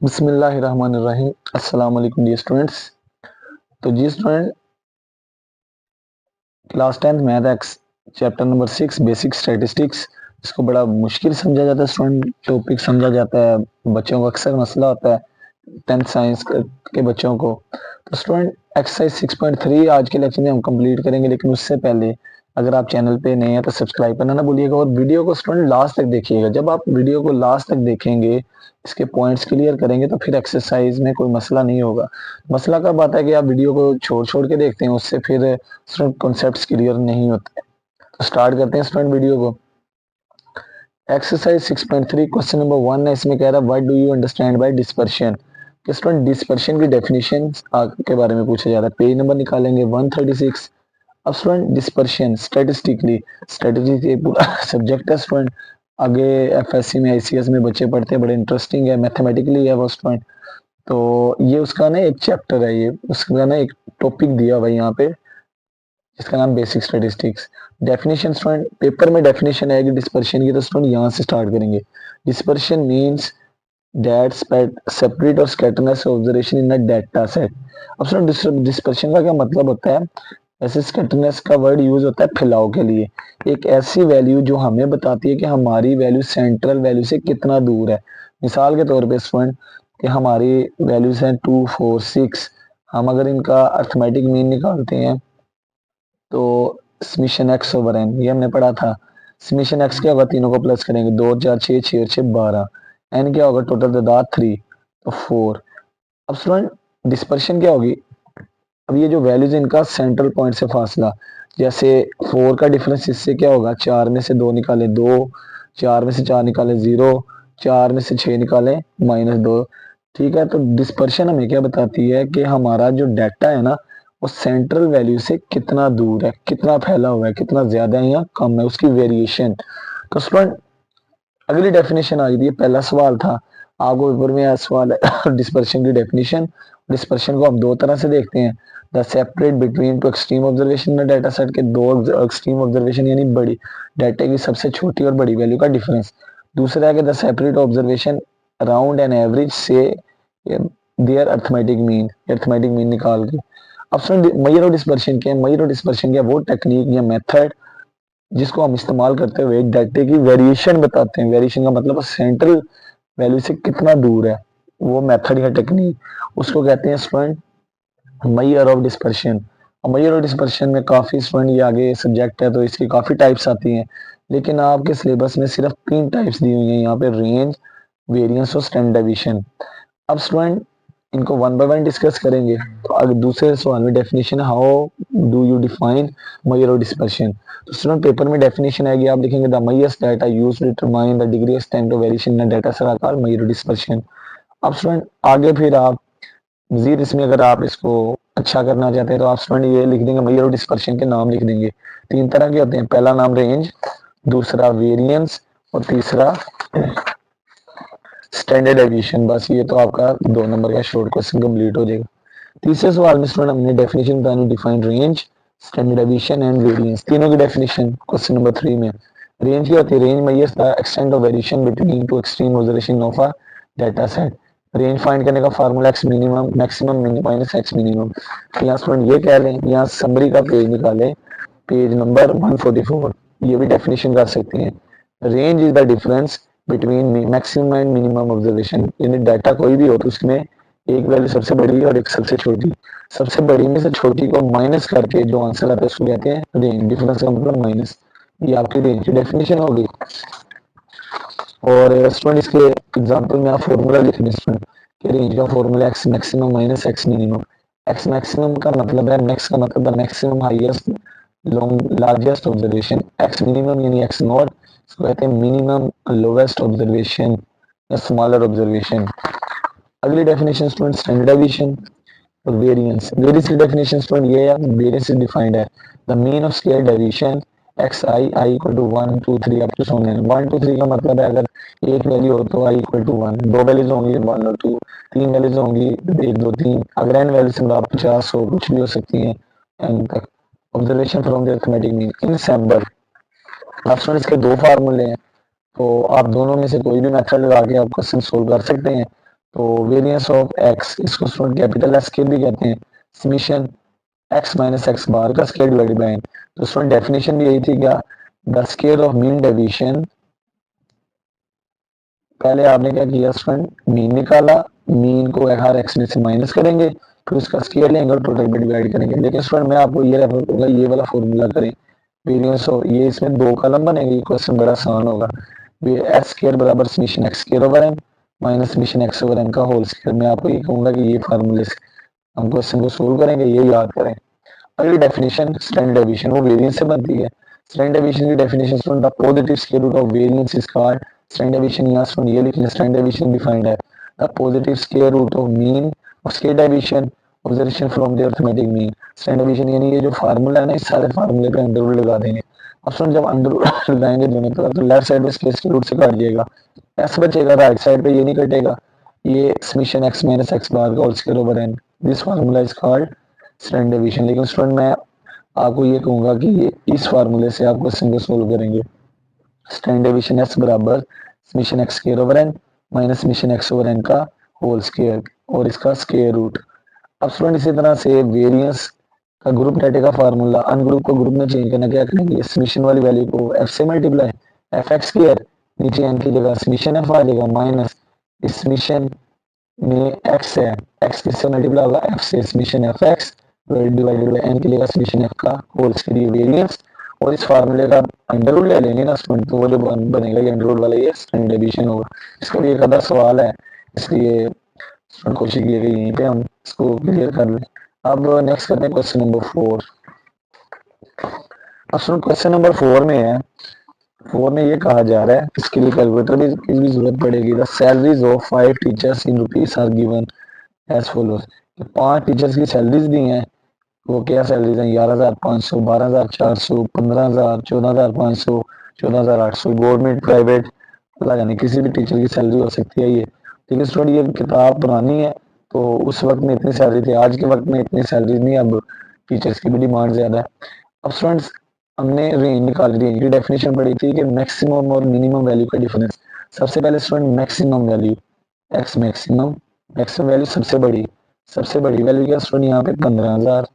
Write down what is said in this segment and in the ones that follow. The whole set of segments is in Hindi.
बिस्मिल्लाहिर्रहमानिर्रहीम। अस्सलाम वालेकुम डियर स्टूडेंट्स। तो जी student, class 10th math X chapter number 6 basic statistics, इसको बड़ा मुश्किल समझा जाता है स्टूडेंट। टॉपिक समझा जाता है, बच्चों को अक्सर मसला होता है 10th साइंस के बच्चों को। तो स्टूडेंट, एक्सरसाइज 6.3 आज के लेक्चर में हम कंप्लीट करेंगे, लेकिन उससे पहले अगर आप चैनल पे नए हैं तो सब्सक्राइब करना ना भूलिएगा और वीडियो को स्टूडेंट लास्ट तक देखिएगा। जब आप वीडियो को लास्ट तक देखेंगे, इसके पॉइंट्स क्लियर करेंगे, तो फिर एक्सरसाइज में कोई मसला नहीं होगा। मसला कब आता है कि आप वीडियो को छोड़ छोड़ के देखते हैं, उससे फिर स्टूडेंट कॉन्सेप्ट्स क्लियर नहीं होते। तो स्टार्ट करते हैं स्टूडेंट वीडियो को। एक्सरसाइज 6.3 क्वेश्चन नंबर 1 है। इसमें कह रहा है what do you understand by dispersion. कि स्टूडेंट डिस्पर्शन की डेफिनेशन के बारे में पूछा जा रहा है। पेज नंबर निकालेंगे 136। अब स्टूडेंट डिस्पर्शन स्टैटिस्टिकली, स्ट्रेटजी ये पूरा सब्जेक्ट है स्टूडेंट। आगे एफएससी में आईसीएस में बच्चे पढ़ते हैं, बड़े इंटरेस्टिंग है, मैथमेटिकली है वो स्टूडेंट। तो ये उसका ना एक चैप्टर है, ये उसका ना एक टॉपिक दिया हुआ है यहाँ पे, जिसका नाम basic statistics. Definition student, paper में डेफिनेशन आएगी डिस्पर्शन की, तो स्टूडेंट यहाँ से स्टार्ट करेंगे। डिस्पर्शन मीन्स दैट सेपरेट और scatterness observation in a data set. अब स्टूडेंट डिस्पर्शन का क्या मतलब होता है? ऐसे स्कैटरनेस का वर्ड यूज होता है फैलाव के लिए। एक ऐसी वैल्यू जो हमें बताती है कि हमारी वैल्यू सेंट्रल वैल्यू से कितना दूर है। मिसाल के तौर पे स्टूडेंट, कि हमारी वैल्यूज हैं 2, 4, 6। हम अगर इनका अर्थमेटिक मीन निकालते हैं तो समीशन एक्स ओवर एन, ये हमने पढ़ा था। समीशन एक्स क्या होगा? तीनों को प्लस करेंगे, 2 4 6, 6 और 6 12। एन क्या होगा? टोटल तादाद 3, तो 4। अब स्टूडेंट डिस्पर्शन क्या होगी? अब ये जो वैल्यूज इनका सेंट्रल पॉइंट से फासला, जैसे 4 का डिफरेंस इससे क्या होगा? 4 में से 2 निकाले 2, 4 में से 4 निकाले 0, 4 में से 6 निकाले -2। ठीक है, तो डिस्पर्शन हमें क्या बताती है कि हमारा जो डाटा है ना, वो सेंट्रल वैल्यू से कितना दूर है, कितना फैला हुआ है, कितना ज्यादा है या कम है, उसकी वेरिएशन। तो स्टूडेंट अगली डेफिनेशन आ गई थी, पहला सवाल था, आपको पेपर में यह सवाल है डिस्पर्शन की डेफिनेशन। डिस्पर्शन को हम दो तरह से देखते हैं। The separate between two extreme observation data set के दो एक्सट्रीम ऑब्जर्वेशन, यानी बड़ी डाटा की सबसे छोटी और बड़ी वैल्यू का डिफरेंस। दूसरा है कि the separate observation around an average से देयर अर्थमेटिक मीन निकाल के। अब सुन, मेजर ऑफ डिस्पर्शन क्या है? मेजर ऑफ डिस्पर्शन क्या है? वो टेक्निक या मेथड जिसको हम इस्तेमाल करते हुए डाटे की वेरिएशन बताते हैं। वेरिएशन का मतलब सेंट्रल वैल्यू से कितना दूर है, वो मेथड या टेक्निक, उसको कहते हैं स्टूडेंट मेजर ऑफ डिस्पर्शन। और मेजर ऑफ डिस्पर्शन में काफ़ी स्टूडेंट, ये आगे सब्जेक्ट है तो इसकी काफ़ी टाइप्स आती हैं, लेकिन आपके सिलेबस में सिर्फ 3 टाइप्स दी हुई हैं यहाँ पे, रेंज, वेरिएंस और स्टैंडर्ड डेविएशन। अब स्टूडेंट इनको वन बाय वन डिस्कस करेंगे। तो अगर दूसरे सवाल में definition, how do you define measure of dispersion. तो स्टूडेंट पेपर में डेफिनेशन आएगी, आप लिखेंगे the measures that are used to determine the degree of standard variation in data set are called measure of dispersion. अब स्टूडेंट आगे फिर आप मजीद इसमें अगर आप इसको अच्छा करना चाहते हैं तो आप स्टूडेंट ये लिख देंगे, मेजर ऑफ डिस्पर्शन के नाम लिख देंगे। 3 तरह के होते हैं, पहला नाम रेंज, दूसरा वेरिएंस और तीसरा स्टैंडर्ड डेविएशन। बस ये तो आपका 2 नंबर का शॉर्ट क्वेश्चन कंप्लीट हो जाएगा। तीसरे सवाल में स्टूडेंट हमने डेफिनेशन बतानी, define range, standard deviation and variance, तीनों की डेफिनेशन क्वेश्चन नंबर 3 में। रेंज क्या होती है? Range measures the extent of variation between two extreme observation of a data set. Range find करने का formula x minimum maximum minus X minimum. यहाँ स्टूडेंट ये कह लें, यहाँ समरी का पेज निकाले, पेज नंबर 144, ये भी डेफिनेशन कर सकते हैं। Range is the difference between maximum and minimum observation, यानी डाटा कोई भी हो तो उसमें एक वैल्यू सबसे बड़ी और एक सबसे छोटी, सबसे बड़ी में से छोटी को माइनस करके जो आंसर आता है उसको कहते हैं रेंज। डिफरेंस का मतलब माइनस। ये आपकी रेंज की डेफिनेशन होगी। और स्टूडेंट इसके एग्जांपल में आप फॉर्मूला लिख दें स्टूडेंट, कि रेंज का formula X maximum minus X minimum. X maximum का मतलब है, मैक्स का मतलब the maximum highest largest observation, X minimum यानी एक्स नॉट, इसको कहते हैं मिनिमम लोवेस्ट ऑब्जर्वेशन या स्मॉलर ऑब्जर्वेशन। अगली डेफिनेशन स्टूडेंट स्टैंडर्ड डेविएशन और वेरिएंस। वेरिएंस की डेफिनेशन स्टूडेंट ये है, वेरिएंस इज डिफाइंड है the mean of square deviation X i i equal to 1 2 3 up to 1 2 3 का मतलब है अगर एक वैल्यू हो तो आई इक्वल टू 1, दो वैल्यूज होंगी 1 और 2, तीन वैल्यूज होंगी 1 2 3, अगर एन वैल्यूज 50 100 कुछ भी हो सकती है एन तक। Observation from the arithmetic mean in sample. अब स्टूडेंट इसके दो फार्मूले हैं, तो आप दोनों में से कोई भी मेथड लगा के आप क्वेश्चन सोल्व कर सकते हैं। तो वेरिएंस ऑफ एक्स, इसको स्टूडेंट कैपिटल एस स्केयर भी कहते हैं, summation X minus X bar का स्केयर डिवाइडेड बाय एन। तो स्टूडेंट डेफिनेशन भी यही थी क्या, the square of mean deviation, पहले आपने क्या किया स्टूडेंट, मीन निकाला, मीन को हर एक्स में से माइनस करेंगे, फिर उसका स्केयर लेंगे और टोटल पे डिवाइड करेंगे। लेकिन स्टूडेंट मैं आपको ये रेफर करूंगा, ये वाला फॉर्मूला करें, वेरिएंस ऑफ, ये इसमें दो कॉलम बनेंगे, क्वेश्चन बड़ा आसान होगा। एस स्केयर बराबर summation X square over N minus summation X over N का होल स्केयर। मैं आपको ये कहूंगा कि ये फार्मूले से हम क्वेश्चन को सोल्व करेंगे, ये याद करें। अगली डेफिनेशन स्टैंडर्ड डेविएशन, वो वेरिएंस से बनती है। स्टैंडर्ड डेविएशन की definition student, the positive square root of variance is called standard deviation. यहाँ स्टूडेंट ये लिखना, स्टैंडर्ड डेविएशन डिफाइंड है the positive square root of mean और square deviation observation from the arithmetic mean. Standard deviation यानी ये जो फार्मूला है ना, इस सारे फार्मूले पे अंडर रूट लगा देंगे। अब स्टूडेंट जब अंडर रूट लगाएंगे दोनों तरफ, तो लेफ्ट साइड में स्क्वायर रूट से काट जाएगा, एस बचेगा, राइट साइड पे ये नहीं कटेगा, ये summation X minus X bar का whole square over N, this formula is called standard deviation. लेकिन स्टूडेंट मैं आपको ये कहूंगा कि ये इस फार्मूले से आप क्वेश्चन को सोल्व करेंगे। स्टैंडर्ड डेविएशन एस बराबर summation X square over N minus summation X over N का होल स्क्वायर और इसका स्क्वायर रूट। अब स्टूडेंट इसी तरह से वेरिएंस का ग्रुप डाटा का फार्मूला, अनग्रुप को ग्रुप में चेंज करना, क्या करेंगे, समीशन वाली वैल्यू को एफ से मल्टीप्लाई, एफ एक्स स्क्वायर, नीचे एन की जगह समीशन एफ आ जाएगा, माइनस इस समीशन में एक्स है, एक्स किससे मल्टीप्लाई होगा, एफ से, summation F X divided by N के लिए समीशन एफ का होल स्क्वायर वेरिएंस। और इस फार्मूले का अंडर रूट ले लेंगे ना स्टूडेंट, तो वो जो बनेगा ये अंडर रूट वाला, ये स्टैंडर्ड डेविएशन होगा। इसका भी एक आधा सवाल है, इसलिए स्टूडेंट कोशिश की गई यहीं पे हम इसको क्लियर कर लें। अब नेक्स्ट करते हैं क्वेश्चन नंबर 4। अब स्टूडेंट क्वेश्चन नंबर 4 में है, 4 में ये कहा जा रहा है, इसके लिए कैलकुलेटर की भी जरूरत पड़ेगी। The salaries of 5 teachers in rupees are given as follows. 5 teachers की सैलरीज दी हैं, वो क्या सैलरीज हैं, 11,500, 12,400, 15,000, 14,500, 14,800, गवर्नमेंट प्राइवेट अलग, यानी किसी भी टीचर की सैलरी हो सकती है ये। लेकिन स्टूडेंट ये किताब पुरानी है, तो उस वक्त में इतनी सैलरी थी, आज के वक्त में इतनी सैलरी नहीं, अब टीचर्स की भी डिमांड ज्यादा है। अब स्टूडेंट्स हमने रेंज निकाली, रेंज की डेफिनेशन पढ़ी थी कि मैक्सिमम और मिनिमम वैल्यू का डिफरेंस। सबसे पहले student maximum value, x maximum, maximum value सबसे बड़ी वैल्यू क्या स्टूडेंट, यहाँ पे 15,000।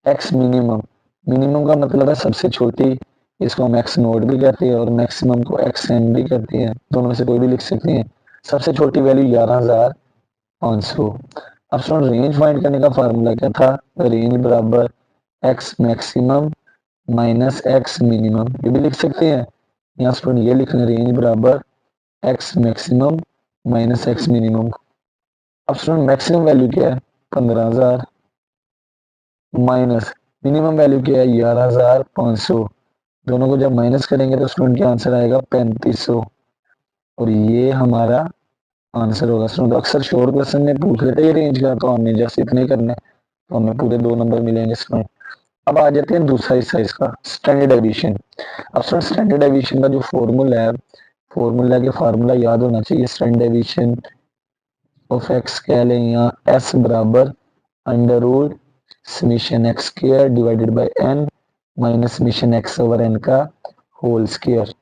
एक्स मिनिमम, मिनिमम का मतलब है सबसे छोटी, इसको हम एक्स नोट भी कहते हैं और मैक्सिमम को एक्स एन भी कहते हैं, दोनों में से कोई भी लिख सकते हैं। सबसे छोटी वैल्यू 11,500। अब स्टूडेंट रेंज फाइंड करने का फार्मूला क्या था, रेंज बराबर x maximum minus X minimum, ये भी लिख सकते हैं। यहाँ स्टूडेंट ये लिखना, रेंज बराबर x maximum minus X minimum. अब स्टूडेंट मैक्सिमम वैल्यू क्या है, 15,000, माइनस मिनिमम वैल्यू क्या है, 11,500। दोनों को जब माइनस करेंगे तो स्टूडेंट क्या आंसर आएगा, 3,500, और ये हमारा आंसर होगा। स्टूडेंट अक्सर शोर क्वेश्चन में पूछ लेते हैं रेंज का, तो हमने जस्ट इतने करने, तो हमें पूरे 2 नंबर मिलेंगे स्टूडेंट। अब आ जाते हैं दूसरा हिस्सा इसका, स्टैंडर्ड डेविएशन। अब स्टूडेंट स्टैंडर्ड डेविएशन का जो फॉर्मूला है, फॉर्मूला के फार्मूला याद होना चाहिए। स्टैंडर्ड डेविएशन ऑफ एक्स कह लें, यहाँ एस बराबर under root summation X square divided by N minus summation X over N का होल स्क्वायर।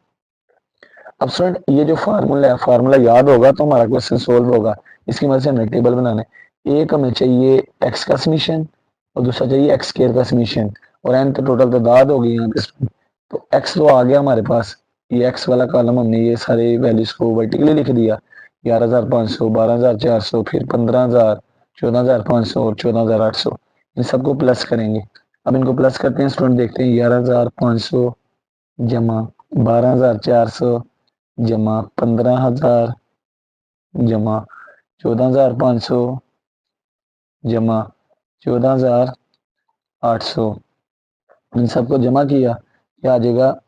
अब स्टूडेंट ये जो फार्मूला है, फार्मूला याद होगा तो हमारा क्वेश्चन सोल्व होगा। इसकी मदद से हमें टेबल बनाना है। एक हमें चाहिए एक्स का समीशन और दूसरा चाहिए एक्स स्क्वायर का समीशन, और एन तो टोटल तादाद होगी यहाँ पे। तो एक्स तो आ गया हमारे पास, ये एक्स वाला कॉलम हमने ये सारे वैल्यूज को वर्टिकली लिख दिया, 11,500, 12,400, फिर 15,000, 14,500 और 14,800, इन सबको प्लस करेंगे। अब इनको प्लस करते हैं स्टूडेंट, देखते हैं 11,500 जमा 12,400 जमा 15,000 जमा 14,500 जमा 14,800, इन सबको जमा किया, क्या आ जाएगा,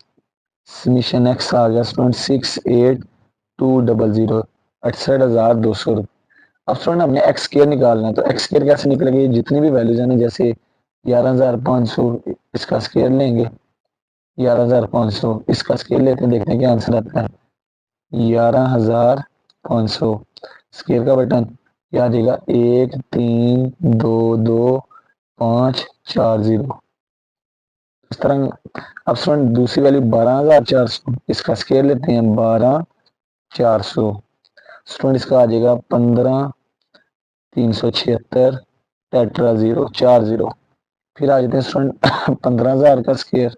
समीशन एक्स आ गया स्टूडेंट 68,200, 68,200। अब स्टूडेंट हमने एक्स स्क्वायर निकालना है, तो एक्स स्क्वायर कैसे निकलेगी, जितनी भी वैल्यूज है ना, जैसे 11,500 इसका स्क्वायर लेंगे, 11,500 इसका स्क्वायर लेते हैं, देखते हैं क्या आंसर आता है, 11,500 स्क्वायर का बटन क्या आ जाएगा, 1,3,2,2,5,4,0। इस तरह। अब स्टूडेंट दूसरी वैल्यू 12,400, इसका स्क्वायर लेते हैं 12,400, स्टूडेंट इसका आ जाएगा 15,376 टेट्रा 0 4 0। फिर आ जाते हैं स्टूडेंट 15,000 का स्क्वायर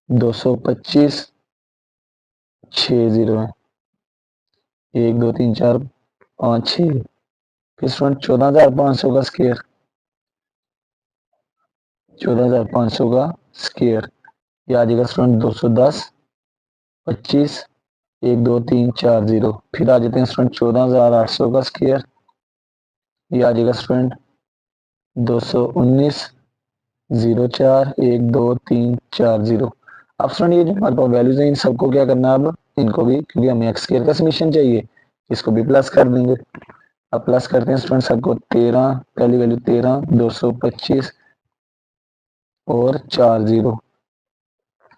225 6 0 है 1 2 3 4 5 6। फिर स्टूडेंट 14,500 का स्क्वायर 14,500 का स्क्वायर ये आ जाएगा स्टूडेंट 210 25 1 2 3 4 0। फिर आ जाते हैं स्टूडेंट 14,800 का स्क्वायर ये आ जाएगा स्टूडेंट 219 0 4 1 2 3 4 0। अब स्टूडेंट ये जो हमारे पास वैल्यूज है इन सबको क्या करना है अब इनको भी क्योंकि हमें एक्स स्क्वायर का समीशन चाहिए इसको भी प्लस कर देंगे। अब प्लस करते हैं स्टूडेंट सबको 13 पहली वैल्यू 13 225 और 4 0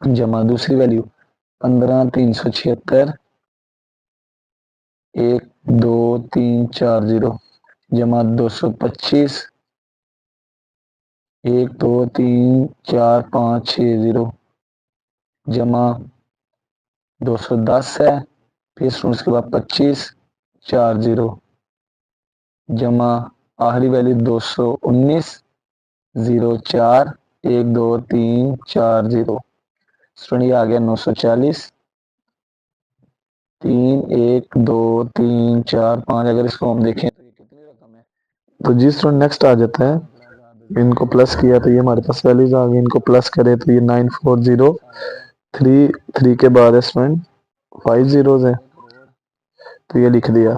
जमा दूसरी वैल्यू 15,376 1 2 3 4 0 जमा 225 1 2 3 4 5 6 0 जमा 210 है फिर उसके बाद 25 4 0 जमा आखिरी वैल्यू 219 0 4 1 2 3 4 0। स्टूडेंट ये आ गया 940 3 1 2 3 4 5। अगर इसको हम देखें तो ये कितनी रकम है तो जी स्टूडेंट नेक्स्ट आ जाता है इनको प्लस किया तो ये हमारे पास वैल्यूज आ गई इनको प्लस करें तो ये 9403 के बाद है स्टूडेंट 5 जीरोज है तो ये लिख दिया।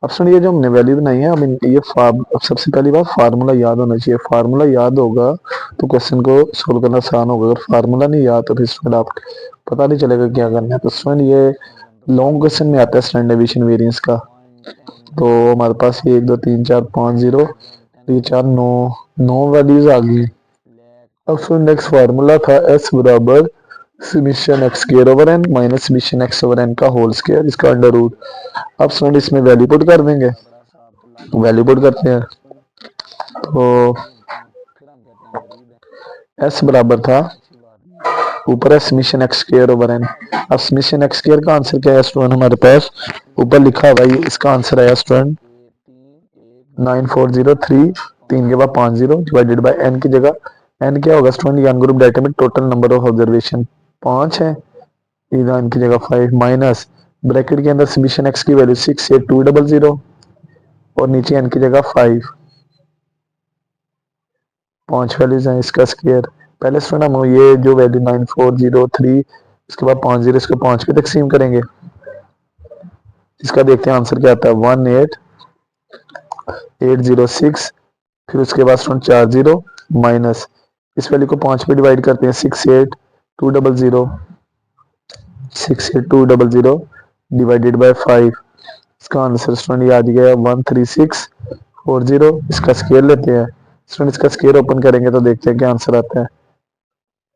अब सुनिए जो हमने वैल्यू बनाई है अब ये अब सबसे पहली बात फार्मूला याद होना चाहिए। फार्मूला याद होगा तो क्वेश्चन को सोल्व करना आसान होगा अगर फार्मूला नहीं याद तो फिर स्टूडेंट आप पता नहीं चलेगा क्या करना है। तो स्टूडेंट ये लॉन्ग क्वेश्चन में आता है स्टैंडर्ड डेविएशन वेरिएंस का। तो हमारे पास ये 1 2 3 4 5 0 ये 4 9 वैल्यूज आ गई। अब स्टूडेंट नेक्स्ट फार्मूला था एस बराबर summation X square over N minus summation X over N का होल स्क्वायर इसका अंडर रूट। अब स्टूडेंट इसमें वैल्यू पुट कर देंगे वैल्यू पुट करते हैं तो एस बराबर था ऊपर है summation X square over N. अब समीशन एक्स स्क्वायर का आंसर क्या है स्टूडेंट हमारे पास ऊपर लिखा हुआ है इसका आंसर आया स्टूडेंट 9403 3 के बाद 5 0 डिवाइडेड बाय एन की जगह एन क्या होगा स्टूडेंट एन ग्रुप डाटा में टोटल नंबर ऑफ ऑब्जर्वेशन 5 है एन की जगह 5 माइनस ब्रैकेट के अंदर समीशन एक्स की वैल्यू 68200 और नीचे एन की जगह 5 5 वैल्यूज हैं इसका स्क्वायर। पहले स्टूडेंट हम ये जो वैल्यू 9403 इसके बाद 5 0 इसको 5 पे तकसीम करेंगे इसका देखते हैं आंसर क्या आता है 18806 फिर उसके बाद स्टूडेंट 4 0 माइनस इस वैल्यू को 5 पे डिवाइड करते हैं 68200 डिवाइडेड बाय 5 इसका आंसर स्टूडेंट ये आ गया 13640 इसका स्क्वायर लेते हैं स्टूडेंट इसका स्क्वायर ओपन करेंगे तो देखते हैं क्या आंसर आता है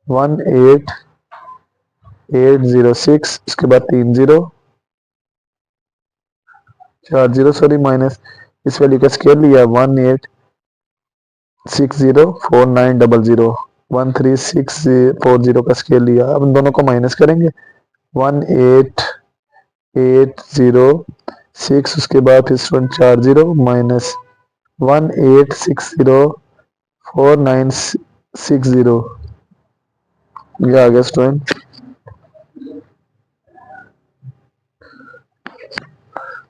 18806 इसके बाद 3 0 4 0 सॉरी माइनस इस वैल्यू का स्क्वायर लिया 1860490 13640 का स्क्वायर लिया। अब इन दोनों को माइनस करेंगे 18806 उसके बाद फिर स्टूडेंट 4 0 माइनस 1860490 ये आ गया स्टूडेंट।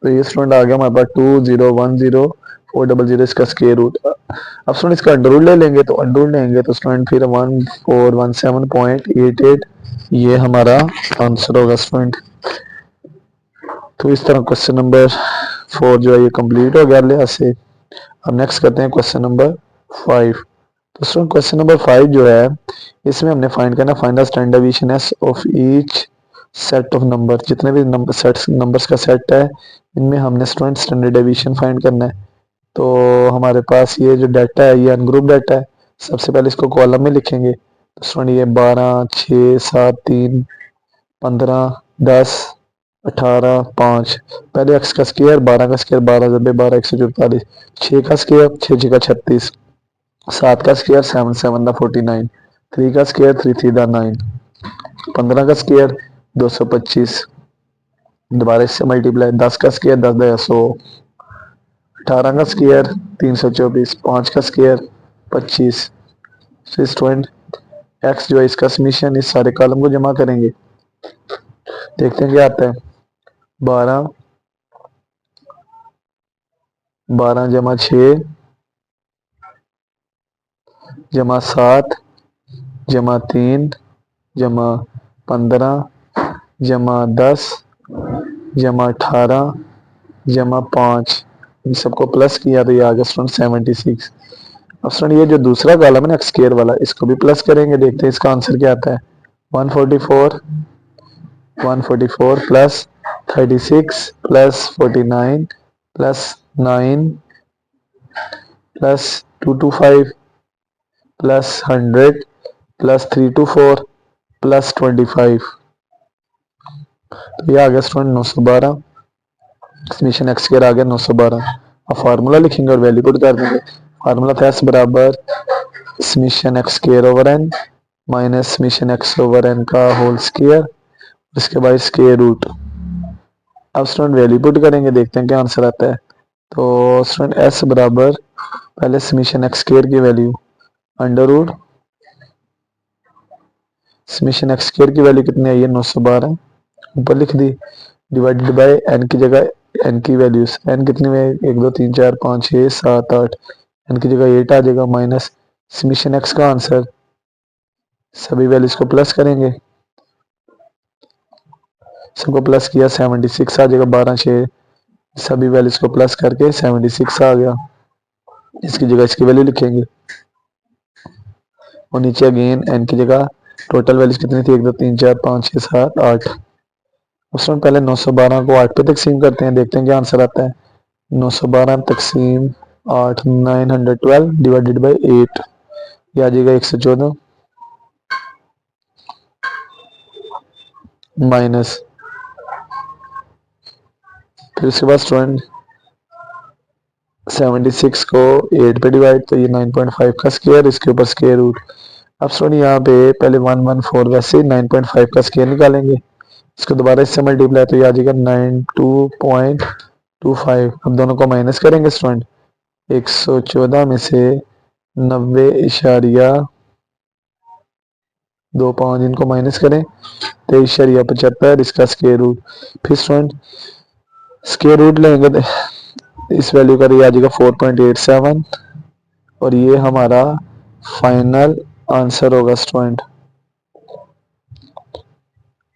तो ये स्टूडेंट आ गया हमारे पास 2010400 इसका स्क्वायर रूट। अब स्टूडेंट इसका अंडर रूट ले लेंगे तो अंडर रूट लेंगे तो स्टूडेंट फिर 1417.88 ये हमारा आंसर होगा स्टूडेंट। तो इस तरह क्वेश्चन नंबर 4 जो है ये कंप्लीट हो गया लिहाज से। अब नेक्स्ट करते हैं क्वेश्चन नंबर 5। तो स्टूडेंट क्वेश्चन नंबर 5 जो है इसमें हमने फाइंड करना find the standard deviation S of each set of number जितने भी नंबर्स का सेट है इनमें हमने स्टूडेंट स्टैंडर्ड डेविएशन फाइंड करना है। तो हमारे पास ये जो डाटा है ये अनग्रुप डाटा है। सबसे पहले इसको कॉलम में लिखेंगे तो स्टूडेंट ये 12 6 7 3 15 10 18 5 पहले एक्स का स्क्वायर 12 का स्क्वायर 12 जब 12 144 6 का स्क्वायर 6 6 का 36 7 का स्क्वायर 7 7 का 49 3 का स्क्वायर 3 3 का 9 15 का स्क्वायर 225 दोबारा इससे मल्टीप्लाई, 10 का स्क्वायर 10 18 का स्क्वायर 324, 5 का स्क्वायर 25। स्टूडेंट एक्स जो है इसका समीशन, इस सारे कॉलम को जमा करेंगे, देखते हैं क्या आता है। 12 12 जमा 6 जमा 7 जमा 3 जमा 15 जमा 10 जमा 18 जमा 5, इन सबको प्लस किया तो ये आ गया स्टूडेंट 76। अब स्टूडेंट ये जो दूसरा कॉलम है ना एक्स स्क्वायर वाला, इसको भी प्लस करेंगे, देखते हैं इसका आंसर क्या आता है। 144 plus 36 plus 49 plus 9 plus 225 plus 100 plus 324 plus 25, तो ये आ गया स्टूडेंट 912। समीशन एक्स स्क्वायर आ गया 912। अब फार्मूला लिखेंगे और वैल्यू पुट कर देंगे। फार्मूला था एस बराबर summation X square over N minus summation X over N का होल स्क्वायर, इसके बाद स्क्वायर रूट। अब स्टूडेंट वैल्यू पुट करेंगे, देखते हैं क्या आंसर आता है। तो स्टूडेंट एस बराबर पहले समीशन एक्स स्क्वायर की value under root summation X square की वैल्यू कितनी आई है 912, ऊपर लिख दी, डिवाइडेड बाय एन की जगह एन की वैल्यूज, एन कितनी में 1 2 3 4 5 6 7 8, एन की जगह 8 आ जाएगा, माइनस समीशन एक्स का आंसर, सभी वैल्यूज को प्लस करेंगे, सबको प्लस किया 76 आ जाएगा, 12 6 सभी वैल्यूज को प्लस करके 76 आ गया, इसकी जगह इसकी वैल्यू लिखेंगे और नीचे अगेन एन की जगह टोटल वैल्यूज कितनी थी 1 2 3 4 5 6 7 8। उसमें पहले 912 को 8 पे तकसीम करते हैं, देखते हैं क्या आंसर आता है। 912 तकसीम 8 912 डिवाइडेड बाई 8, ये आ जाएगा 114 माइनस, फिर उसके बाद स्टूडेंट 76 को 8 पे डिवाइड, तो ये 9.5 का स्क्वायर, इसके ऊपर स्क्वायर रूट। अब स्टूडेंट यहाँ पे पहले 114 वैसे 9.5 का स्क्वायर निकालेंगे, इसको दोबारा इससे मल्टीप्लाई, तो ये आ जाएगा 92.25। अब दोनों को माइनस करेंगे स्टूडेंट, 114 में से 90.25 इनको माइनस करें, 23.75, इसका स्क्वायर रूट। फिर स्टूडेंट स्क्वायर रूट लेंगे तो इस वैल्यू का ये आ जाएगा 4.87 और ये हमारा फाइनल आंसर होगा स्टूडेंट।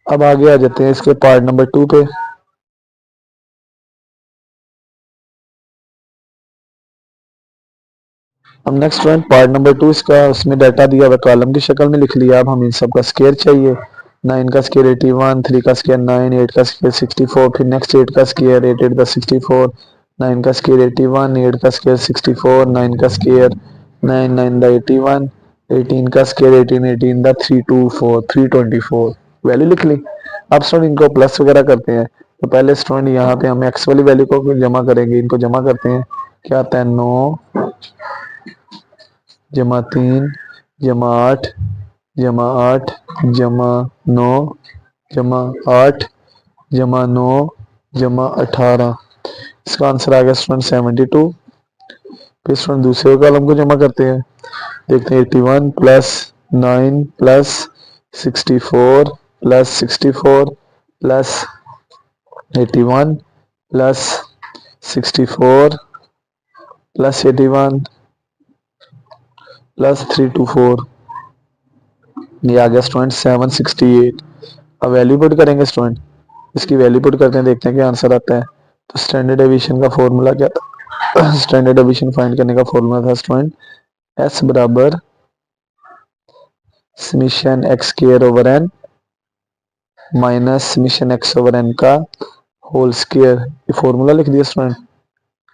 अब आगे आ जाते हैं इसके पार्ट नंबर 2 पे। अब नेक्स्ट स्टूडेंट पार्ट नंबर 2, इसका उसमें डाटा दिया हुआ कॉलम की शक्ल में लिख लिया। अब हम इन सब का स्क्वायर चाहिए, 9 का स्क्वायर 81, 3 का स्क्वायर 9, 8 का स्क्वायर 64, फिर नेक्स्ट 8 का स्क्वायर 8 8 का 64, 9 का स्क्वायर 81, 8 का स्क्वायर 64, 9 का स्क्वायर 9 9 दा 81, 18 का स्क्वायर 18 18 दा 324 324, वैल्यू लिख ली। अब स्टूडेंट इनको प्लस वगैरह करते हैं, तो पहले स्टूडेंट यहाँ पे हम एक्स वाली वैल्यू को जमा करेंगे, इनको जमा करते हैं, क्या आता है 9 जमा 3 जमा 8 जमा 8 जमा 9 जमा 8 जमा 9 जमा 18, इसका आंसर आ गया स्टूडेंट 72। फिर स्टूडेंट दूसरे कॉलम को जमा करते हैं, देखते हैं 81 plus 9 plus 64 plus 64 plus 81 plus 64 plus 81 plus 324, ये आ गया स्टूडेंट 768। अब वैल्यू पुट करेंगे स्टूडेंट, इसकी वैल्यू पुट करते हैं, देखते हैं क्या आंसर आता है। तो स्टैंडर्ड डेविएशन का फॉर्मूला क्या था, स्टैंडर्ड डेविएशन फाइंड करने का फॉर्मूला था स्टूडेंट एस बराबर summation X square over N minus summation X over N का होल स्क्वायर, ये फॉर्मूला लिख दिया स्टूडेंट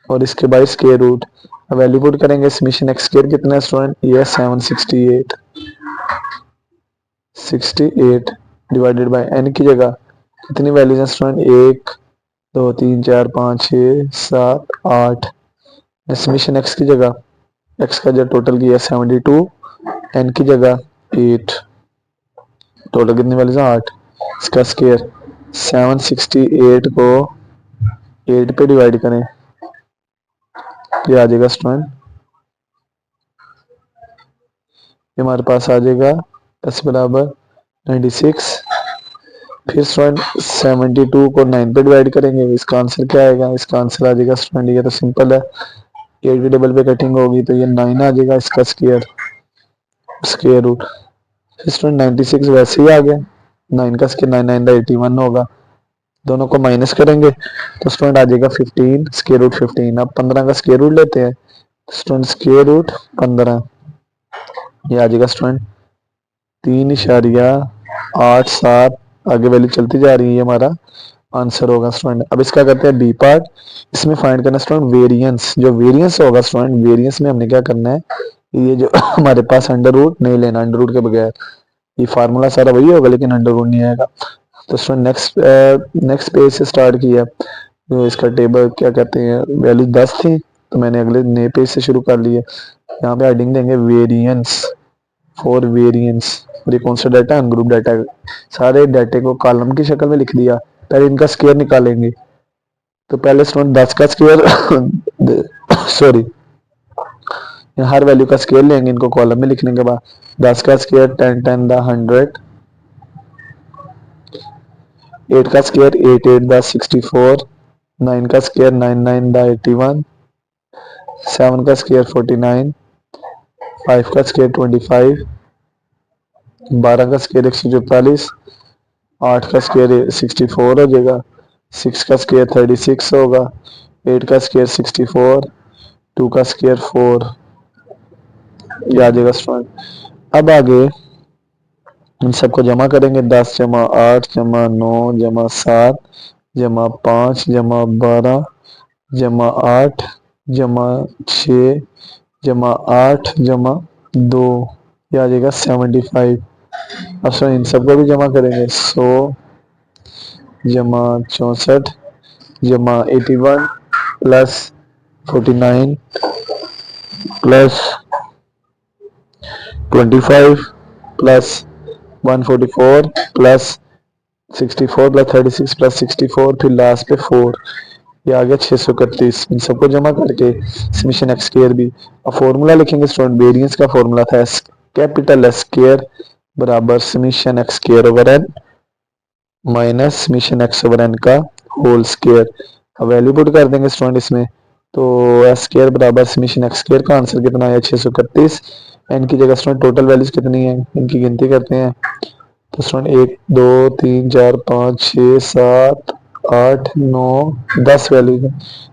और इसके बाद स्क्वायर रूट। अब वैल्यू पुट करेंगे, समीशन एक्स स्क्वायर कितना है स्टूडेंट, ये 768 डिवाइडेड बाय एन की जगह कितनी वैल्यूज है स्टूडेंट 1 2 3 4 5 6 7 8, समीशन एक्स की जगह एक्स का जो टोटल किया 72, एन की जगह 8, टोटल कितनी वैल्यूज है 8, इसका स्क्वायर 768 को 8 पे डिवाइड करें, ये आ जाएगा स्टूडेंट, ये हमारे पास आ जाएगा s बराबर 96। फिर स्टूडेंट 72 को 9 पे डिवाइड करेंगे, इसका आंसर क्या आएगा, इसका आंसर आ जाएगा स्टूडेंट, ये तो सिंपल है, 8 की टेबल पे कटिंग होगी तो ये 9 आ जाएगा, इसका स्क्वायर रूट। स्टूडेंट 96 वैसे ही आ गया, 9 का स्क्वायर 9 9 81 होगा, दोनों को माइनस करेंगे तो स्टूडेंट आ जाएगा 15 स्क्वायर रूट 15। अब 15 का स्क्वायर रूट लेते हैं, स्टूडेंट स्क्वायर रूट 15, ये आ जाएगा स्टूडेंट 3.87, आगे वैल्यू चलती जा रही है, ये हमारा आंसर होगा स्टूडेंट। अब इसका करते हैं बी पार्ट, इसमें फाइंड करना स्टूडेंट वेरिएंस, जो वेरिएंस होगा स्टूडेंट, वेरिएंस में हमने क्या करना है, ये जो हमारे पास अंडर रूट नहीं लेना, अंडर रूट के बगैर, ये फार्मूला सारा वही होगा लेकिन अंडर रूट नहीं आएगा। तो स्टूडेंट नेक्स्ट पेज से स्टार्ट किया, तो इसका टेबल क्या कहते हैं, वैल्यू 10 थी तो मैंने अगले नए पेज से शुरू कर लिए, यहाँ पे हेडिंग देंगे वेरिएंस, फॉर वेरिएंस, ये कौन सा डाटा, अनग्रुप डाटा, सारे डाटे को कॉलम की शक्ल में लिख दिया। पहले इनका स्क्वायर निकालेंगे, तो पहले स्टूडेंट 10 का स्क्वायर सॉरी, हर वैल्यू का स्क्वायर लेंगे, इनको कॉलम में लिखने के बाद 10 का स्क्वायर 10 10 द 100, 8 का स्क्वायर 8 8 द 64, 9 का स्क्वायर 9 9 द 81, 7 का स्क्वायर 49, 5 का स्क्वायर 25, 12 का स्क्वायर 144, 8 का स्क्वायर 64 हो जाएगा, 6 का स्क्वायर 36 होगा, 8 का स्क्वायर 64, 2 का स्क्वायर 4, ये आ जाएगा स्टूडेंट। अब आगे इन सबको जमा करेंगे, 10 जमा 8 जमा 9 जमा 7 जमा 5 जमा 12 जमा 8 जमा 6 जमा 8 जमा 2, ये आ जाएगा 75। अब सर इन सबको भी जमा करेंगे, 100 जमा 64 जमा 81 plus 49 plus 25 plus 144 plus 64 plus 36 plus 64, फिर लास्ट पे 4, ये आ गया 631। इन सबको जमा करके समीशन एक्स स्क्वायर भी, अब फॉर्मूला लिखेंगे स्टूडेंट, वेरिएंस का फॉर्मूला था कैपिटल एस स्क्वायर बराबर summation X square over N minus summation X over N का होल स्क्वायर। अब वैल्यू पुट कर देंगे स्टूडेंट इसमें, तो एस स्क्वायर बराबर समीशन एक्स स्क्वायर का आंसर कितना है 631, एन की जगह स्टूडेंट टोटल वैल्यूज कितनी है, इनकी गिनती करते हैं, तो स्टूडेंट 1 2 3 4 5 6 7 8 9 10 वैल्यू है,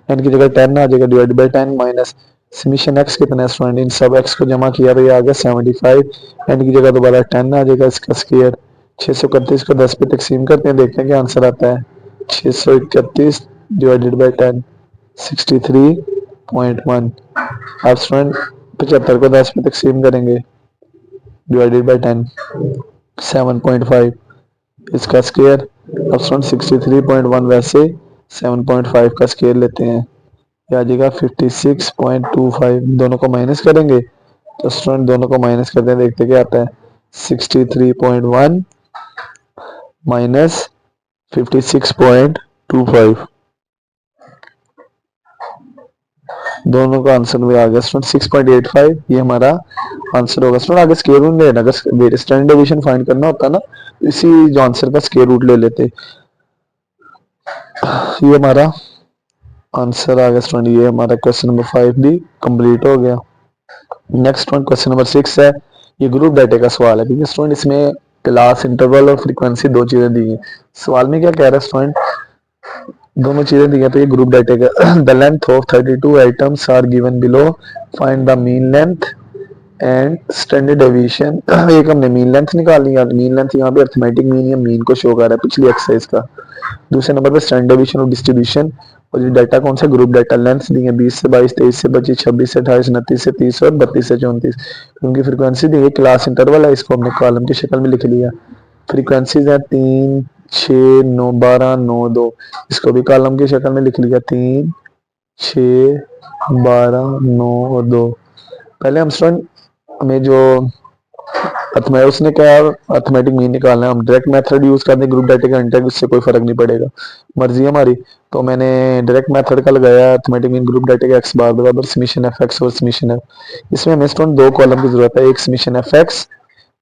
एन की जगह 10 आ जाएगा divide by 10 minus summation x कितना है स्टूडेंट, इन सब एक्स को जमा किया तो ये आ गया 75, एन की जगह दोबारा 10 आ जाएगा, इसका स्क्वायर 631 को 10 पे तकसीम करते हैं, देखते हैं क्या आंसर आता है, 631 डिवाइडेड बाई 10 63.1। अब स्टूडेंट 75 को 10 पे तकसीम करेंगे डिवाइडेड बाई 10 7.5, इसका स्क्वायर। अब स्टूडेंट 63.1 वैसे 7.5 का स्क्वायर लेते हैं, ये आ जाएगा 56.25, दोनों को माइनस करेंगे, तो स्टूडेंट दोनों को माइनस करते हैं, देखते क्या आता है, 63.1 माइनस 56.25, दोनों का आंसर भी आ गया स्टूडेंट 6.85, ये हमारा आंसर होगा स्टूडेंट। आगे स्क्वायर रूट लेना, अगर स्टैंडर्ड डेविएशन फाइंड करना होता ना, इसी जो आंसर का स्क्वायर रूट ले लेते, ये हमारा आंसर आ गया स्टूडेंट, ये हमारा क्वेश्चन नंबर 5 भी कंप्लीट हो गया। नेक्स्ट क्वेश्चन नंबर 6 है, ये ग्रुप डाटा का सवाल है, क्योंकि स्टूडेंट इसमें क्लास इंटरवल और फ्रीक्वेंसी दो चीजें दी है। सवाल में क्या कह रहा है स्टूडेंट, दोनों चीजें दी है, तो ये ग्रुप डाटा का the length of 32 items are given below, find the mean length and standard deviation. एक हमने मीन लेंथ निकालनी है, मीन लेंथ यहाँ पे अरिथमेटिक मीन या मीन को शो कर रहा है पिछली एक्सरसाइज का। दूसरे नंबर पे स्टैंडर्ड डेविएशन और डिस्ट्रीब्यूशन, और ये डाटा कौन सा, ग्रुप डाटा। लेंथ दी है 20 से 22, 23 से 25, 26 से 28, 29 से 30 और 32 से 34। उनकी फ्रीक्वेंसी दी है, क्लास इंटरवल है, इसको हमने कॉलम की शक्ल में लिख लिया। फ्रीक्वेंसीज है 3 6 9 12 9 2, इसको भी कॉलम की शक्ल में लिख लिया, 3 6 12 9 और 2। पहले हम स्टूडेंट हमें जो उसने क्या अर्थमेटिक मीन निकालना है, हम डायरेक्ट मेथड यूज कर दें ग्रुप डाटा का इंटेक, इससे कोई फर्क नहीं पड़ेगा, मर्जी है हमारी। तो मैंने डायरेक्ट मेथड का लगाया अर्थमेटिक मीन ग्रुप डाटा का एक्स बार बराबर समीशन एफ एक्स और समीशन एफ। इसमें हमें स्टूडेंट दो कॉलम की जरूरत है, एक समीशन एफ एक्स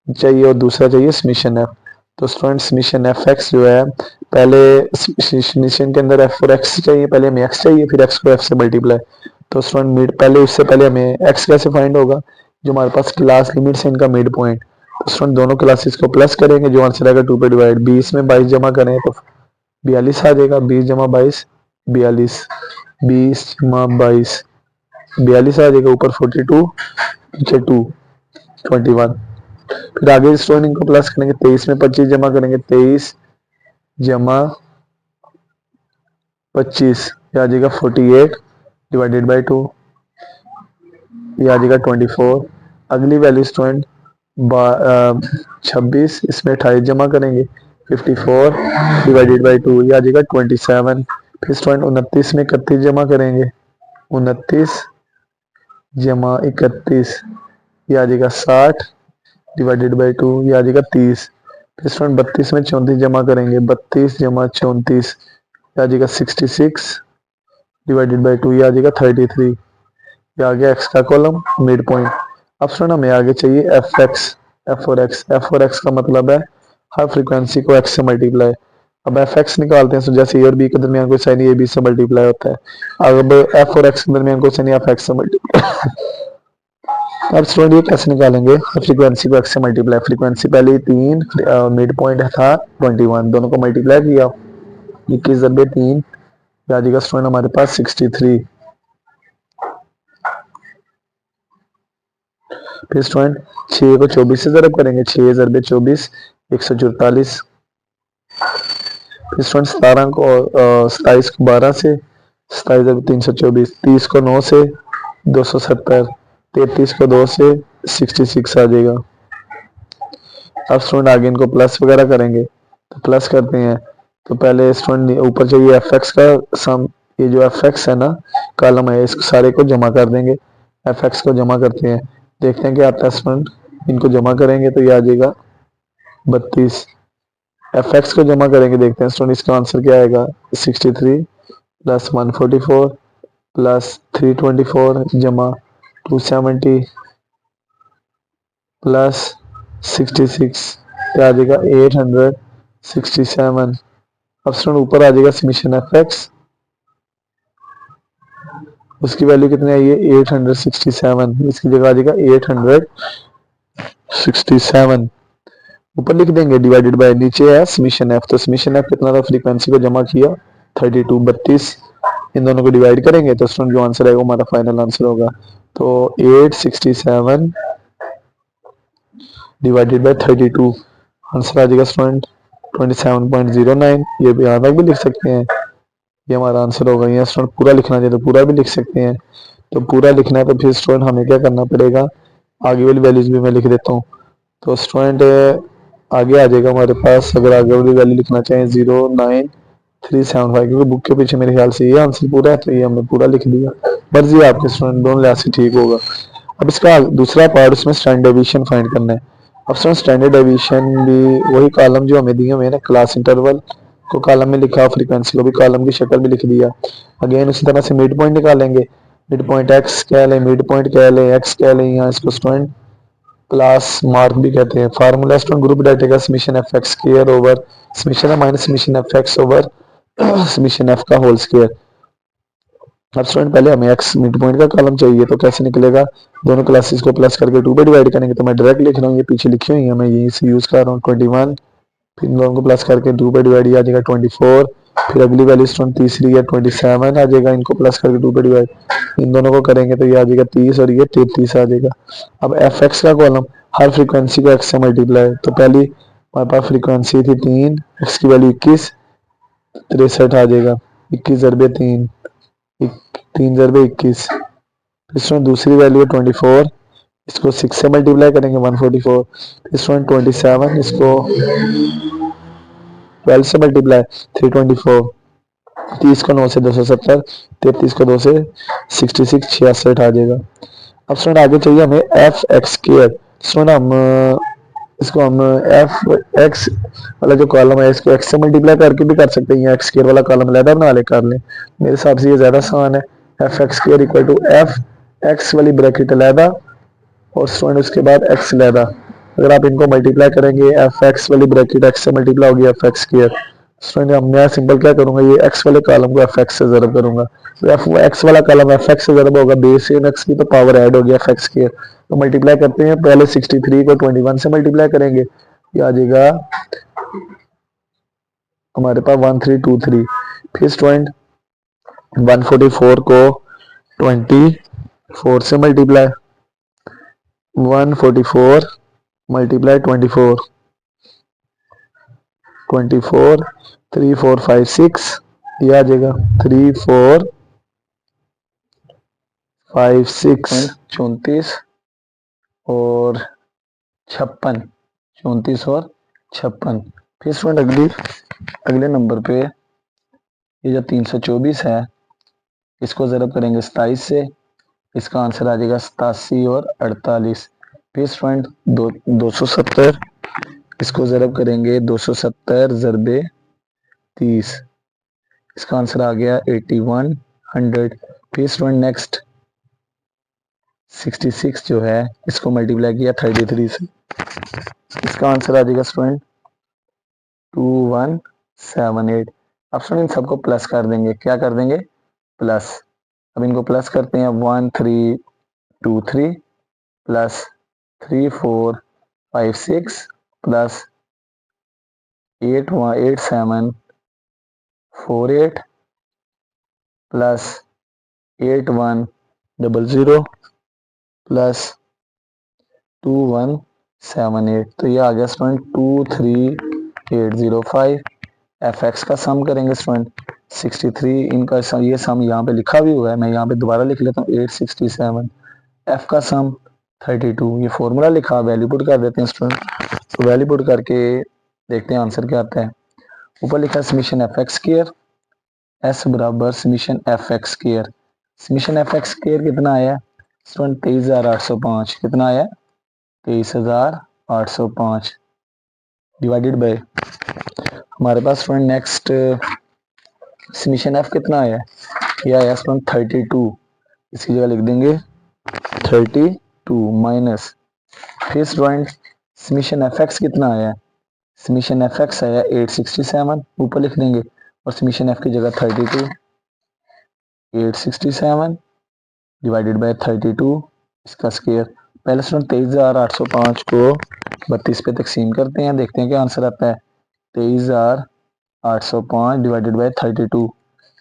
चाहिए और दूसरा चाहिए समीशन एफ। तो स्टूडेंट समीशन एफ एक्स जो है, पहले समीशन के अंदर एफ और एक्स चाहिए, पहले हमें एक्स चाहिए फिर एक्स को एफ से मल्टीप्लाई। तो स्टूडेंट मिड पहले उससे पहले हमें एक्स कैसे फाइंड होगा, जो हमारे पास क्लास लिमिट है इनका मिड पॉइंट। तो स्टूडेंट दोनों क्लासेस को प्लस करेंगे, जो आंसर आएगा 2 पे डिवाइड, 20 में 22 जमा करें तो 42 आ जाएगा, 20 जमा 22 42, 20 जमा 22 42 आ जाएगा, ऊपर 42 नीचे 2 21। फिर आगे स्टूडेंट इनको प्लस करेंगे, 23 में 25 जमा करेंगे, 23 जमा 25 ये आ जाएगा 48 डिवाइडेड बाई 2, ये आ जाएगा 24। अगली वैल्यू स्टूडेंट 26, इसमें 28 जमा करेंगे 54 डिवाइडेड बाई 2, ये आ जाएगा 27। फिर स्टूडेंट 29 में 31 जमा करेंगे, 29 जमा 31 ये आ जाएगा 60 डिवाइडेड बाई 2, ये आ जाएगा 30। फिर स्टूडेंट 32 में 34 जमा करेंगे, 32 जमा 34 ये आ जाएगा 66 डिवाइडेड बाई 2, ये आ जाएगा 33। ये आ गया एक्स का कॉलम मिड पॉइंट। अब स्टूडेंट हमें आगे चाहिए एफ एक्स, एफ और एक्स। एफ और एक्स का मतलब है हर फ्रीक्वेंसी को एक्स से मल्टीप्लाई। अब एफ एक्स निकालते हैं, तो जैसे ए और बी के दरमियान कोई साइन ए बी से मल्टीप्लाई होता है, अब एफ और एक्स के दरमियान कोई साइन एफ एक्स से मल्टीप्लाई। अब स्टूडेंट ये कैसे निकालेंगे, फ्रीक्वेंसी को एक्स से मल्टीप्लाई, फ्रीक्वेंसी पहले 3 मिड पॉइंट था 21, दोनों को मल्टीप्लाई किया 21 जब 3 आ जाएगा स्टूडेंट हमारे पास 63। फिर स्टूडेंट 6 को 24 से ज़रब करेंगे, 6 ज़रबे 24 144। फिर स्टूडेंट 17 को 27 को 12 से, 27 ज़रबे 324, 30 को 9 से 270, 33 को 2 से 66 आ जाएगा। अब स्टूडेंट आगे इनको प्लस वगैरह करेंगे, तो प्लस करते हैं। तो पहले स्टूडेंट ऊपर चाहिए एफ एक्स का सम, ये जो एफ एक्स है ना कॉलम है, इसको सारे को जमा कर देंगे, एफ एक्स को जमा करते हैं, देखते हैं क्या आता है स्टूडेंट। इनको जमा करेंगे तो ये आ जाएगा 32। एफ एक्स को जमा करेंगे, देखते हैं स्टूडेंट इसका आंसर क्या आएगा, 63 प्लस 144 प्लस 324 जमा 270 प्लस 66 आ जाएगा 867। अब स्टूडेंट ऊपर आ जाएगा समीशन एफ एक्स, उसकी वैल्यू कितनी आई है 867, इसकी जगह आ जाएगा 867, ऊपर लिख देंगे डिवाइडेड बाय, नीचे है समीशन एफ, तो समीशन एफ कितना था, फ्रीक्वेंसी को जमा किया 32 32, इन दोनों को डिवाइड करेंगे तो स्टूडेंट जो आंसर आएगा वो हमारा फाइनल आंसर होगा। तो 867 डिवाइडेड बाय 32, आंसर आ जाएगा स्टूडेंट 27.09। ये भी यहाँ तक भी लिख सकते हैं, ये हमारा आंसर होगा। यहाँ स्टूडेंट पूरा लिखना चाहिए तो पूरा भी लिख सकते हैं, तो पूरा लिखना है तो फिर स्टूडेंट हमें क्या करना पड़ेगा, आगे वाली वैल्यूज भी मैं लिख देता हूँ। तो स्टूडेंट आगे आ जाएगा हमारे पास, अगर आगे वाली वैल्यू लिखना चाहें 09375, क्योंकि बुक के पीछे मेरे ख्याल से ये आंसर पूरा है तो ये हमने पूरा लिख दिया, मर्जी है आपके स्टूडेंट, दोनों लिहाज से ठीक होगा। अब इसका दूसरा पार्ट, उसमें स्टैंडर्ड डेविएशन फाइंड करना है। अब स्टूडेंट स्टैंडर्ड डेविएशन भी वही कॉलम जो हमें दिए हुए हैं ना, क्लास इंटरवल को कॉलम में लिखा, फ्रीक्वेंसी को भी कॉलम की शक्ल में लिख दिया। अगेन उसी तरह से मिड पॉइंट निकालेंगे, मिड पॉइंट एक्स कह लें, मिड पॉइंट कह लें, एक्स कह लें, यहाँ इसको स्टूडेंट क्लास मार्क भी कहते हैं। फार्मूला स्टूडेंट ग्रुप डाटा का summation F x square over summation है minus summation F x over summation F का होल स्क्वायर। अब स्टूडेंट पहले हमें एक्स मिड पॉइंट का कॉलम चाहिए, तो कैसे निकलेगा, दोनों क्लासेस को प्लस करके 2 पे डिवाइड करेंगे, तो मैं डायरेक्ट लिख रहा हूँ, ये पीछे लिखी हुई है मैं यहीं से यूज कर रहा हूँ 21, फिर इन दोनों को प्लस करके 2 पे डिवाइड, आ जाएगा 24। फिर अगली वैल्यू स्टूडेंट तीसरी है 27 आ जाएगा, इनको प्लस करके 2 पे डिवाइड, इन दोनों को करेंगे तो ये आ जाएगा 30 और ये 33 आ जाएगा। अब एफ एक्स का कॉलम हर फ्रीक्वेंसी को एक्स से मल्टीप्लाई, तो पहली हमारे पास फ्रीक्वेंसी थी 3, एक्स की वैल्यू 21 63 आ जाएगा, 21 ज़रबे 3 3 ज़रबे 21। स्टूडेंट दूसरी वैल्यू 24, इसको 6 से मल्टीप्लाई करेंगे 144। स्टूडेंट 27, इसको 12 से मल्टीप्लाई 324, 30 को 9 से 270, 33 को 2 से 66 66 आ जाएगा। अब स्टूडेंट आगे चाहिए हमें एफ एक्स स्क्वायर। स्टूडेंट हम इसको हम एफ एक्स वाला जो कॉलम है इसको एक्स से मल्टीप्लाई करके भी कर सकते हैं, या एक्स स्क्वायर वाला कॉलम लैदा बना ले कर लें। मेरे हिसाब से ये ज़्यादा आसान है। F x square equal to F X वाली ब्रैकेट लैदा और स्टूडेंट उसके बाद एक्स लैदा। अगर आप इनको मल्टीप्लाई करेंगे, एफ एक्स वाली ब्रैकेट एक्स से मल्टीप्लाई होगी एफ एक्स स्क्वायर। स्टूडेंट अब मैं सिंपल क्या करूंगा, ये एक्स वाले कॉलम को एफ एक्स से ज़रब करूंगा, तो एफ एक्स वाला कॉलम एफ एक्स से ज़रब होगा, बेस सेम एक्स की तो पावर ऐड होगी एफ एक्स स्क्वायर। तो मल्टीप्लाई करते हैं, पहले 63 को 21 से मल्टीप्लाई करेंगे, ये आ जाएगा हमारे पास 1323। फिर स्टूडेंट 144 को 24 से मल्टीप्लाई, 144 मल्टीप्लाई 24, 24 3 4 5 6, ये आ जाएगा 3 4 5 6 34 और 56, 34 और 56। फिर स्टूडेंट अगले नंबर पे ये जो 324 है इसको ज़रब करेंगे 27 से, इसका आंसर आ जाएगा 87 और 48। फिर स्टूडेंट 270 इसको ज़रब करेंगे 270 ज़रबे 30, इसका आंसर आ गया 8100। फिर स्टूडेंट नेक्स्ट 66 जो है इसको मल्टीप्लाई किया 33 से, इसका आंसर आ जाएगा स्टूडेंट 2178। अब स्टूडेंट इन सबको प्लस कर देंगे, क्या कर देंगे प्लस। अब इनको प्लस करते हैं 1323 प्लस 3456 प्लस 8748 प्लस 8100 प्लस 2178। तो ये आ गया स्टूडेंट 23805। एफ एक्स का सम करेंगे स्टूडेंट 63, इनका ये सम यहाँ पे लिखा भी हुआ है, मैं यहाँ पे दोबारा लिख लेता हूँ 867। एफ का सम 32, ये फॉर्मूला लिखा, वैल्यू पुट कर देते हैं स्टूडेंट। तो वैल्यू पुट करके देखते हैं आंसर क्या आता है। ऊपर लिखा summation F x square s बराबर summation F x square. Summation F x square कितना आया स्टूडेंट 23805, कितना आया 23805 डिवाइडेड बाय हमारे पास स्टूडेंट नेक्स्ट समीशन एफ कितना आया, ये आया स्टूडेंट 32, इसकी जगह लिख देंगे 32 माइनस, फिर स्टूडेंट समीशन एफ एक्स कितना आया, समीशन एफ एक्स आया 867, ऊपर लिख देंगे और समीशन एफ की जगह 32, 867 डिवाइडेड बाय 32 इसका स्क्वायर। पहले स्टूडेंट 23805 को 32 पे तकसीम करते हैं, देखते हैं क्या आंसर आता है। 23805 डिवाइडेड बाय 32,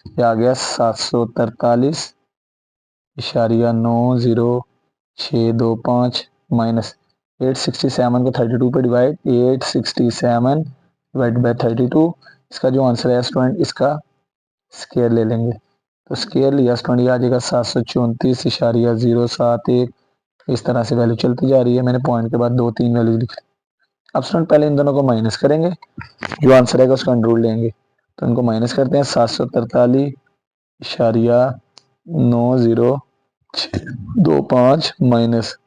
ये आ गया 743.900625 माइनस 867 को 32 पे डिवाइड, 867 डिवाइड बाय 32, इसका जो आंसर है स्टूडेंट इसका स्क्वायर ले लेंगे, तो स्क्वायर लिया स्टूडेंट, ये आ जाएगा 734.071। इस तरह से वैल्यू चलती जा रही है, मैंने पॉइंट के बाद 2-3 वैल्यू लिखी। अब स्टूडेंट पहले इन दोनों को माइनस करेंगे, जो आंसर है उसका अंडर रूट लेंगे, तो इनको माइनस करते हैं 743.9025 माइनस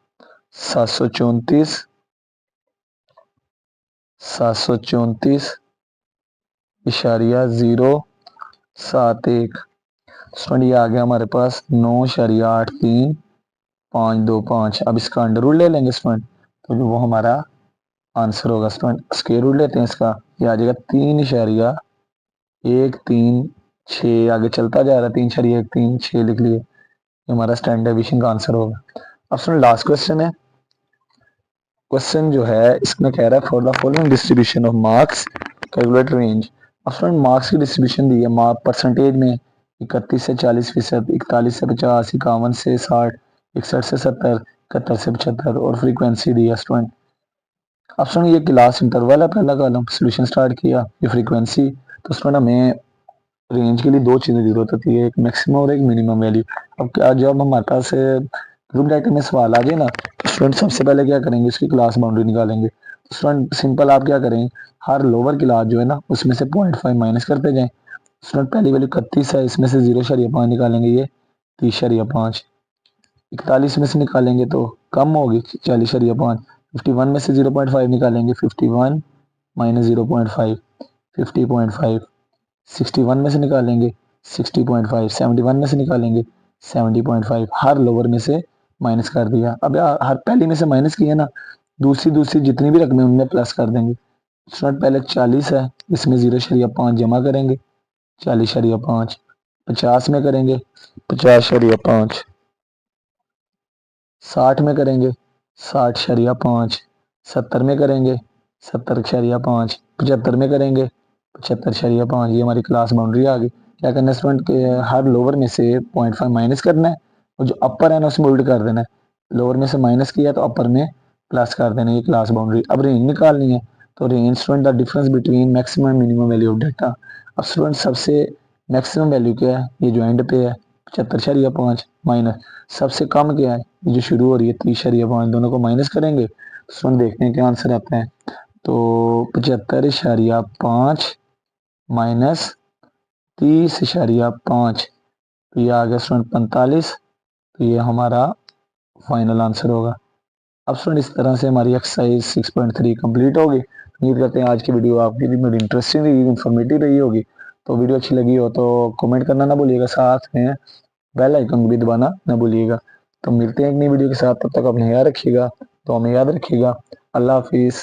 734.071। स्टूडेंट ये आ गया हमारे पास 9.83525। अब इसका अंडर रूट ले लेंगे स्टूडेंट, तो जो वो हमारा आंसर होगा स्टूडेंट स्क्वायर रूट लेते हैं इसका, ये आ जाएगा 3.136, आगे चलता जा रहा है 3.136 लिख लिए, ये हमारा स्टैंडर्ड डेविएशन का आंसर होगा। अब स्टूडेंट लास्ट क्वेश्चन है, क्वेश्चन जो है इसमें कह रहा है for the following distribution of marks calculate range. अब स्टूडेंट मार्क्स की डिस्ट्रीब्यूशन दी है, मार्क परसेंटेज में 31 से 40%, 41 से 50, 51 से 60, 61 से 70, 71 से 75 और फ्रीक्वेंसी दी है स्टूडेंट। अब स्टूडेंट ये क्लास इंटरवल है, पहला कॉलम सोल्यूशन स्टार्ट किया, ये फ्रीक्वेंसी। तो स्टूडेंट हमें रेंज के लिए दो चीज़ें जरूरत होती है, एक मैक्सिमम और एक मिनिमम वैल्यू। अब क्या जब हमारे पास ग्रुप डाटा में सवाल आ जाए ना, तो स्टूडेंट सबसे पहले क्या करेंगे, उसकी क्लास बाउंड्री निकालेंगे। तो स्टूडेंट सिंपल आप क्या करें, हर लोअर क्लास जो है ना उसमें से 0.5 माइनस करते जाएं। स्टूडेंट पहली वैल्यू 31 है, इसमें से 0.5 निकालेंगे, ये 30.5। 41 में से निकालेंगे तो कम होगी 40.5, 51 में से 0.5 निकालेंगे, 51 माइनस 0.5, 50.5। 61 में से निकालेंगे 60.5, 71 में से निकालेंगे 70.5। हर लोअर में से माइनस कर दिया। अब यार हर पहली में से माइनस किया ना, दूसरी दूसरी जितनी भी रकमें उनमें प्लस कर देंगे। स्टूडेंट पहले 40 है, इसमें 0.5 जमा करेंगे, 40.5। 50 में करेंगे 50.5। 60 में करेंगे 60.5। 70 में करेंगे 70.5। 75 में करेंगे 75.5। ये हमारी क्लास बाउंड्री आ गई। क्या करना है स्टूडेंट के हर लोअर में से 0.5 माइनस करना है और जो अपर है ना उसमें उल्ट कर देना है। लोअर में से माइनस किया तो अपर में प्लस कर देना। ये क्लास बाउंड्री। अब रेंज निकालनी है, तो range student the difference between maximum and minimum value of data. अब स्टूडेंट सबसे मैक्सिमम वैल्यू क्या है, ये जो एंड पे है 75.5 माइनस सबसे कम क्या है, ये जो शुरू हो रही है 30.5। दोनों को माइनस करेंगे तो स्टूडेंट देखते हैं क्या आंसर आता है। तो 75.5 माइनस 30.5, तो ये आ गया स्टूडेंट 45। तो ये हमारा फाइनल आंसर होगा। अब स्टूडेंट इस तरह से हमारी एक्सरसाइज 6.3 कंप्लीट होगी। उम्मीद करते हैं आज की वीडियो आपके लिए बड़ी इंटरेस्टिंग रही, इन्फॉर्मेटिव रही होगी। तो वीडियो अच्छी लगी हो तो कमेंट करना ना भूलिएगा, साथ में बेल आइकन भी दबाना ना भूलिएगा। तो मिलते हैं एक नई वीडियो के साथ, तब तक अपने याद रखिएगा, तो हमें याद रखिएगा। अल्लाह हाफिज़।